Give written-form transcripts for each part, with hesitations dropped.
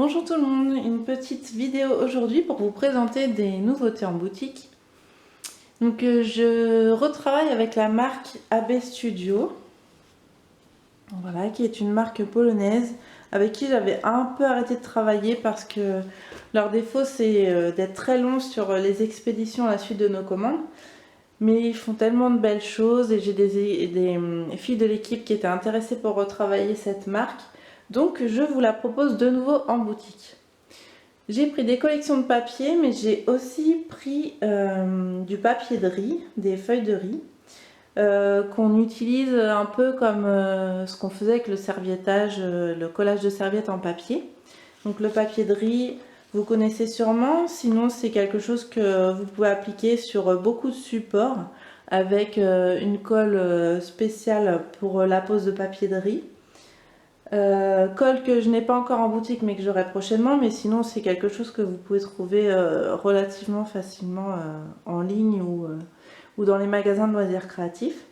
Bonjour tout le monde, une petite vidéo aujourd'hui pour vous présenter des nouveautés en boutique. Donc je retravaille avec la marque AB Studio, voilà, qui est une marque polonaise avec qui j'avais un peu arrêté de travailler parce que leur défaut c'est d'être très long sur les expéditions à la suite de nos commandes. Mais ils font tellement de belles choses et j'ai des filles de l'équipe qui étaient intéressées pour retravailler cette marque. Donc je vous la propose de nouveau en boutique. J'ai pris des collections de papier, mais j'ai aussi pris du papier de riz, des feuilles de riz, qu'on utilise un peu comme ce qu'on faisait avec le serviettage, le collage de serviettes en papier. Donc le papier de riz, vous connaissez sûrement, sinon c'est quelque chose que vous pouvez appliquer sur beaucoup de supports avec une colle spéciale pour la pose de papier de riz. Colle que je n'ai pas encore en boutique mais que j'aurai prochainement, mais sinon c'est quelque chose que vous pouvez trouver relativement facilement en ligne ou dans les magasins de loisirs créatifs.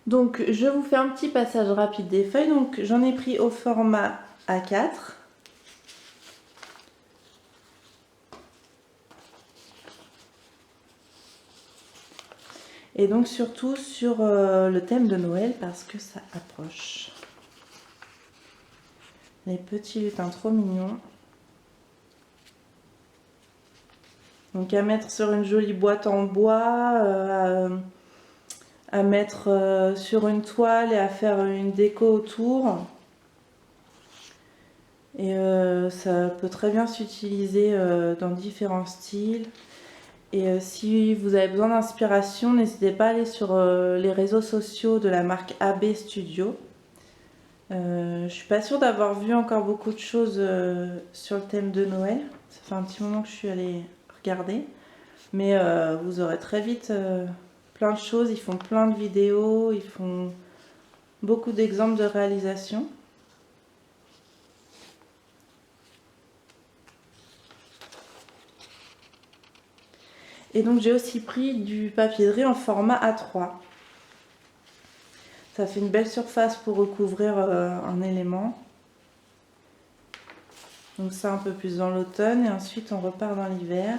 Donc je vous fais un petit passage rapide des feuilles. Donc j'en ai pris au format A4. Et donc surtout sur le thème de Noël parce que ça approche. Les petits lutins trop mignons. Donc à mettre sur une jolie boîte en bois, à mettre sur une toile et à faire une déco autour. Et ça peut très bien s'utiliser dans différents styles. Et si vous avez besoin d'inspiration, n'hésitez pas à aller sur les réseaux sociaux de la marque AB Studio. Je suis pas sûre d'avoir vu encore beaucoup de choses sur le thème de Noël. Ça fait un petit moment que je suis allée regarder. Mais vous aurez très vite plein de choses. Ils font plein de vidéos, ils font beaucoup d'exemples de réalisation. Et donc j'ai aussi pris du papier de riz en format A3. Ça fait une belle surface pour recouvrir un élément. Donc ça un peu plus dans l'automne et ensuite on repart dans l'hiver.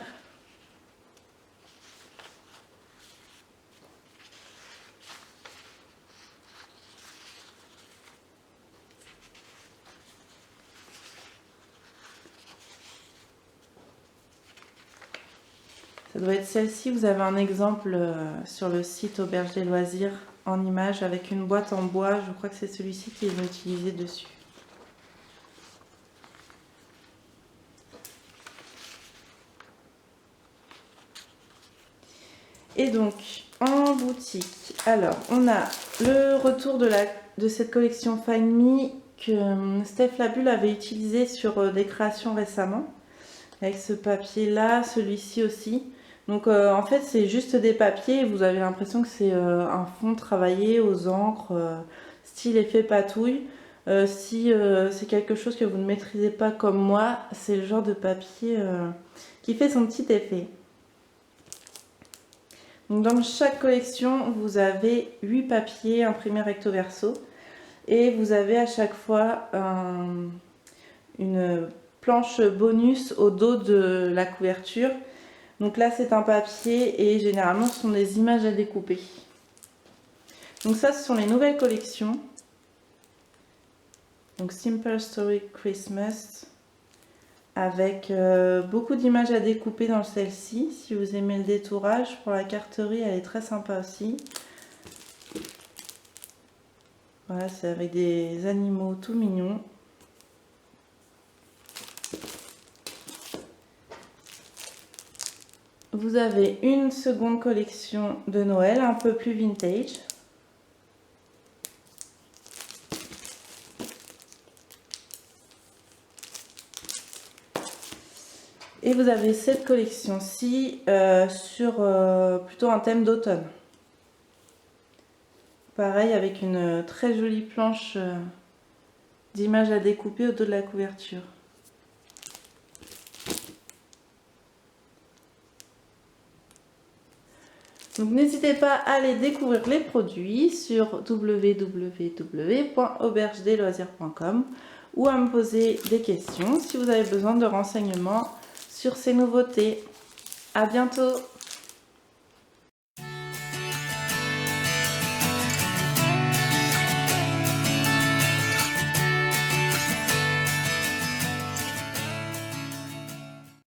Ça doit être celle-ci, vous avez un exemple sur le site Auberge des Loisirs en image avec une boîte en bois, je crois que c'est celui-ci qu'ils ont utilisé dessus. Et donc en boutique, alors on a le retour de cette collection Find Me que Steph Labulle avait utilisé sur des créations récemment, avec ce papier là, celui-ci aussi. Donc en fait c'est juste des papiers et vous avez l'impression que c'est un fond travaillé aux encres, style effet patouille. Si c'est quelque chose que vous ne maîtrisez pas comme moi, c'est le genre de papier qui fait son petit effet. Donc dans chaque collection, vous avez 8 papiers imprimés recto verso et vous avez à chaque fois une planche bonus au dos de la couverture. Donc là c'est un papier et généralement ce sont des images à découper. Donc ça ce sont les nouvelles collections. Donc Simple Story Christmas avec beaucoup d'images à découper dans celle-ci. Si vous aimez le détourage, pour la carterie elle est très sympa aussi. Voilà, c'est avec des animaux tout mignons. Vous avez une seconde collection de Noël, un peu plus vintage. Et vous avez cette collection-ci sur plutôt un thème d'automne. Pareil avec une très jolie planche d'images à découper au dos de la couverture. Donc n'hésitez pas à aller découvrir les produits sur www.aubergedesloisirs.com ou à me poser des questions si vous avez besoin de renseignements sur ces nouveautés. À bientôt!